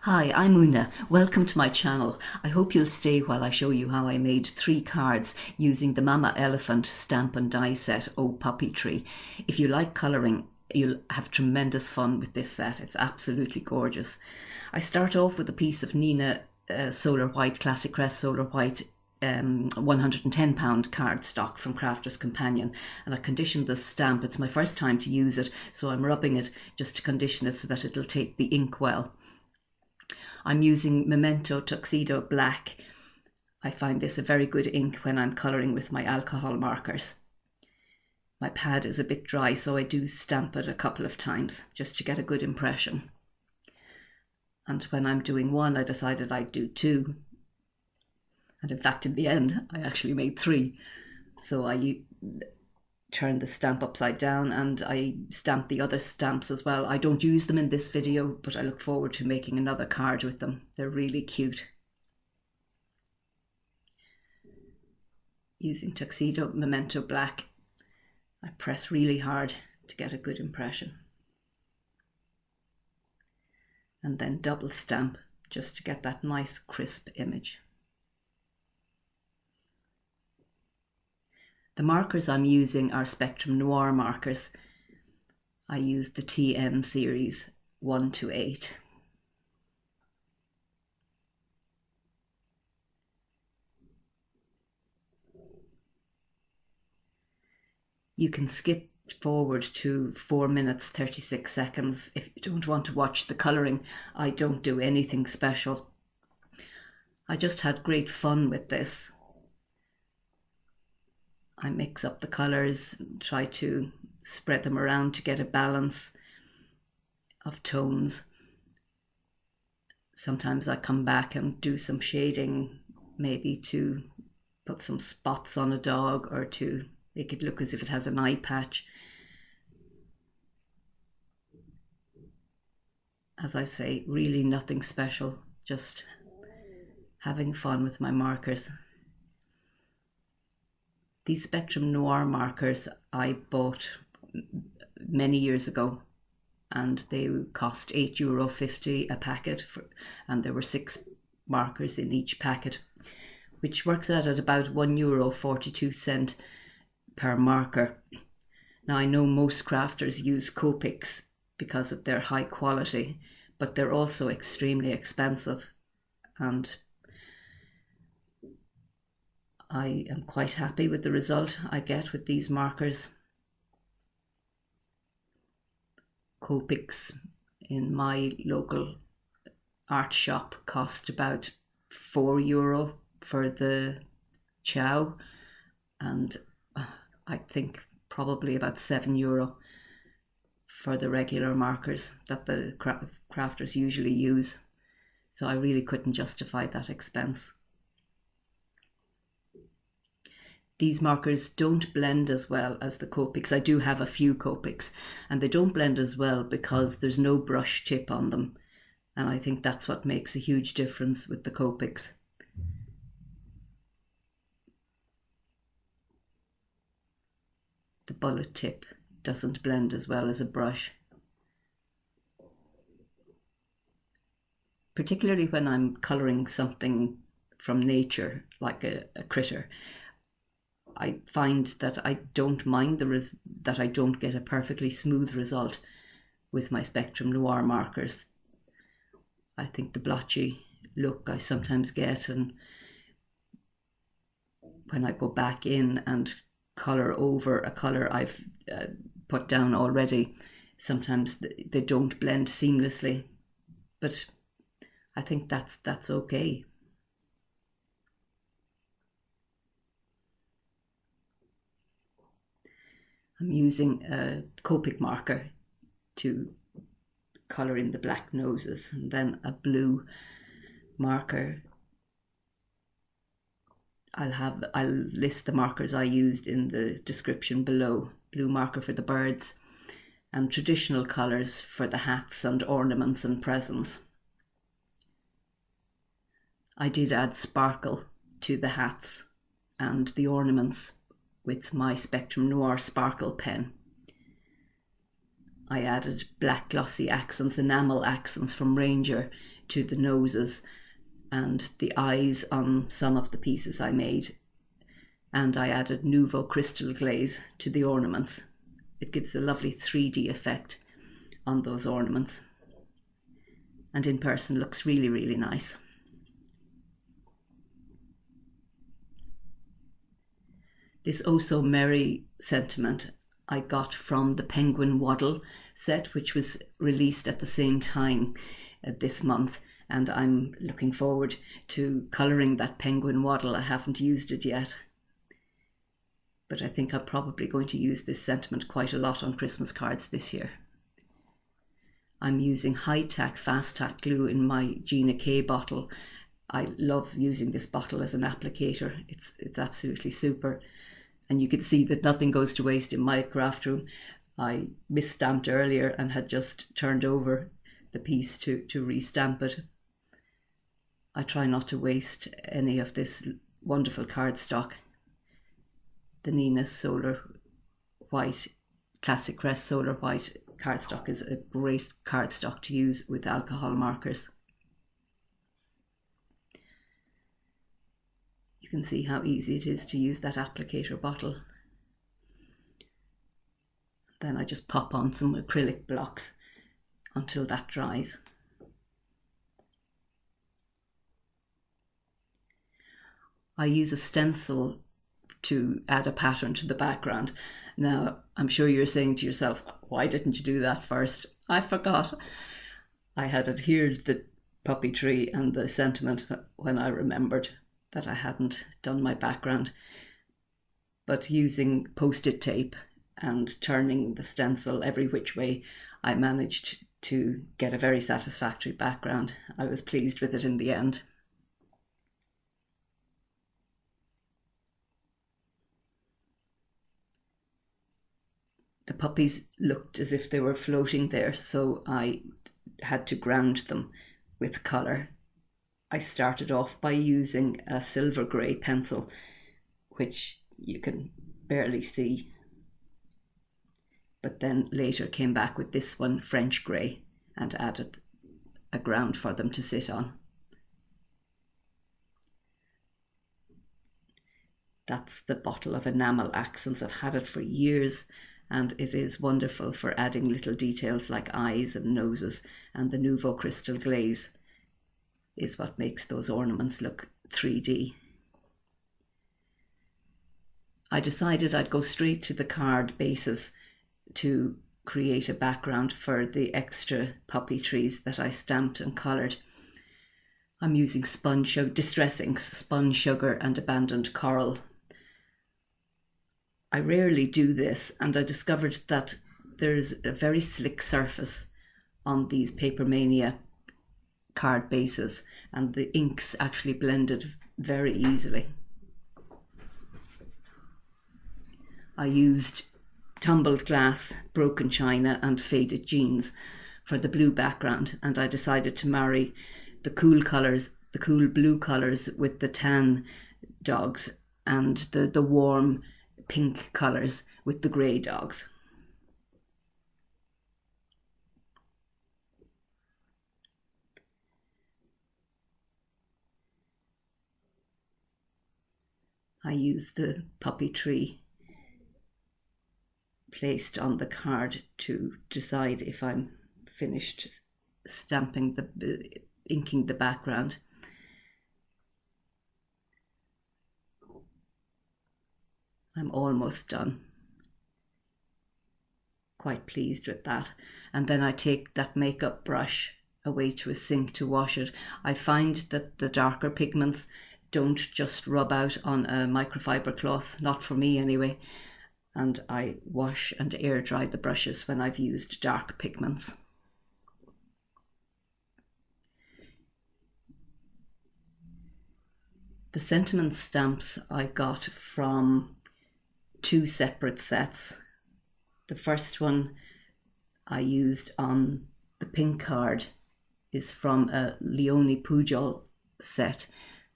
Hi, I'm Una. Welcome to my channel. I hope you'll stay while I show you how I made 3 cards using the Mama Elephant stamp and die set Oh Puppy Tree. If you like colouring, you'll have tremendous fun with this set. It's absolutely gorgeous. I start off with a piece of Neenah Solar White Classic Crest Solar White 110-pound cardstock from Crafter's Companion, and I conditioned this stamp. It's my first time to use it, so I'm rubbing it just to condition it so that it'll take the ink well. I'm using Memento Tuxedo Black. I find this a very good ink when I'm colouring with my alcohol markers. My pad is a bit dry, so I do stamp it a couple of times just to get a good impression. And when I'm doing one, I decided I'd do 2. And in fact, in the end, I actually made 3. So I turned the stamp upside down and I stamped the other stamps as well. I don't use them in this video, but I look forward to making another card with them. They're really cute. Using Tuxedo Memento Black, I press really hard to get a good impression. And then double stamp just to get that nice crisp image. The markers I'm using are Spectrum Noir markers. I use the TN series 1 to 8. You can skip forward to 4 minutes 36 seconds if you don't want to watch the colouring. I don't do anything special. I just had great fun with this. I mix up the colours, try to spread them around to get a balance of tones. Sometimes I come back and do some shading, maybe to put some spots on a dog or to make it look as if it has an eye patch. As I say, really nothing special, just having fun with my markers. These Spectrum Noir markers I bought many years ago, and they cost €8.50 a packet, and there were 6 markers in each packet, which works out at about €1.42 per marker. Now I know most crafters use Copics because of their high quality, but they're also extremely expensive, and I am quite happy with the result I get with these markers. Copics in my local art shop cost about €4 for the chow, and I think probably about €7 for the regular markers that the crafters usually use. So I really couldn't justify that expense. These markers don't blend as well as the Copics. I do have a few Copics, and they don't blend as well because there's no brush tip on them. And I think that's what makes a huge difference with the Copics. The bullet tip doesn't blend as well as a brush. Particularly when I'm colouring something from nature, like a critter. I find that I don't mind that I don't get a perfectly smooth result with my Spectrum Noir markers. I think the blotchy look I sometimes get, and when I go back in and colour over a colour I've put down already, sometimes they don't blend seamlessly, but I think that's okay. I'm using a Copic marker to colour in the black noses, and then a blue marker. I'll list the markers I used in the description below. Blue marker for the birds, and traditional colours for the hats and ornaments and presents. I did add sparkle to the hats and the ornaments with my Spectrum Noir sparkle pen. I added black glossy accents, enamel accents from Ranger to the noses and the eyes on some of the pieces I made. And I added Nuvo crystal glaze to the ornaments. It gives a lovely 3D effect on those ornaments. And in person looks really, really nice. This Oh So Merry sentiment I got from the Penguin Waddle set, which was released at the same time this month. And I'm looking forward to colouring that Penguin Waddle. I haven't used it yet, but I think I'm probably going to use this sentiment quite a lot on Christmas cards this year. I'm using high-tack, fast-tack glue in my Gina K bottle. I love using this bottle as an applicator. It's absolutely super. And you can see that nothing goes to waste in my craft room. I misstamped earlier and had just turned over the piece to restamp it. I try not to waste any of this wonderful cardstock. The Neenah Solar White Classic Crest Solar White cardstock is a great cardstock to use with alcohol markers. You can see how easy it is to use that applicator bottle. Then I just pop on some acrylic blocks until that dries. I use a stencil to add a pattern to the background. Now, I'm sure you're saying to yourself, why didn't you do that first? I forgot. I had adhered the puppy tree and the sentiment when I remembered that I hadn't done my background. But using post-it tape and turning the stencil every which way, I managed to get a very satisfactory background. I was pleased with it in the end. The puppies looked as if they were floating there, so I had to ground them with colour. I started off by using a silver grey pencil, which you can barely see, but then later came back with this one, French grey, and added a ground for them to sit on. That's the bottle of enamel accents. I've had it for years, and it is wonderful for adding little details like eyes and noses, and the Nuvo crystal glaze is what makes those ornaments look 3D. I decided I'd go straight to the card bases to create a background for the extra puppy trees that I stamped and coloured. I'm using Spun sugar, Distress Inks, Spun Sugar and Abandoned Coral. I rarely do this, and I discovered that there's a very slick surface on these Papermania card bases, and the inks actually blended very easily. I used tumbled glass, broken china and faded jeans for the blue background, and I decided to marry the cool colours, the cool blue colours with the tan dogs, and the warm pink colours with the grey dogs. I use the puppy tree placed on the card to decide if I'm finished stamping inking the background. I'm almost done. Quite pleased with that. And then I take that makeup brush away to a sink to wash it. I find that the darker pigments don't just rub out on a microfiber cloth, not for me anyway. And I wash and air dry the brushes when I've used dark pigments. The sentiment stamps I got from two separate sets. The first one I used on the pink card is from a Leonie Pujol set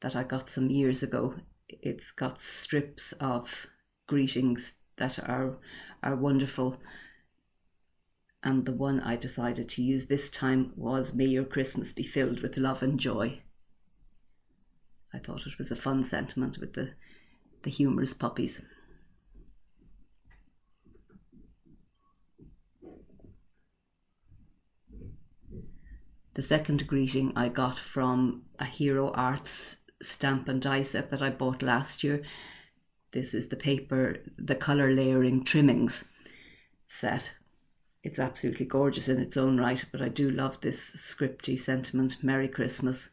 that I got some years ago. It's got strips of greetings that are wonderful. And the one I decided to use this time was May Your Christmas Be Filled with Love and Joy. I thought it was a fun sentiment with the humorous puppies. The second greeting I got from a Hero Arts stamp and die set that I bought last year. This is the colour layering Trimmings set. It's absolutely gorgeous in its own right, but I do love this scripty sentiment, Merry Christmas.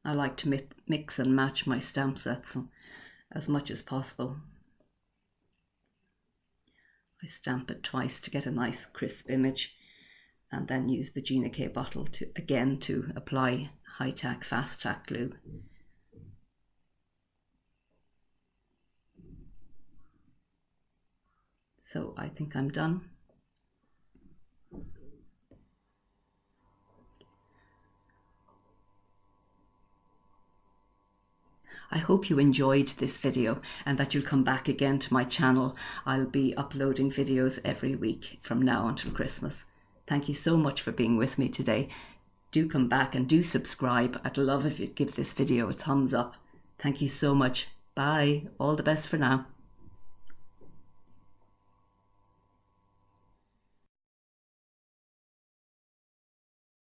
I like to mix and match my stamp sets as much as possible. I stamp it twice to get a nice crisp image, and then use the Gina K bottle to apply high tack, fast tack glue. So I think I'm done. I hope you enjoyed this video and that you'll come back again to my channel. I'll be uploading videos every week from now until Christmas. Thank you so much for being with me today. Do come back and do subscribe. I'd love if you'd give this video a thumbs up. Thank you so much. Bye. All the best for now.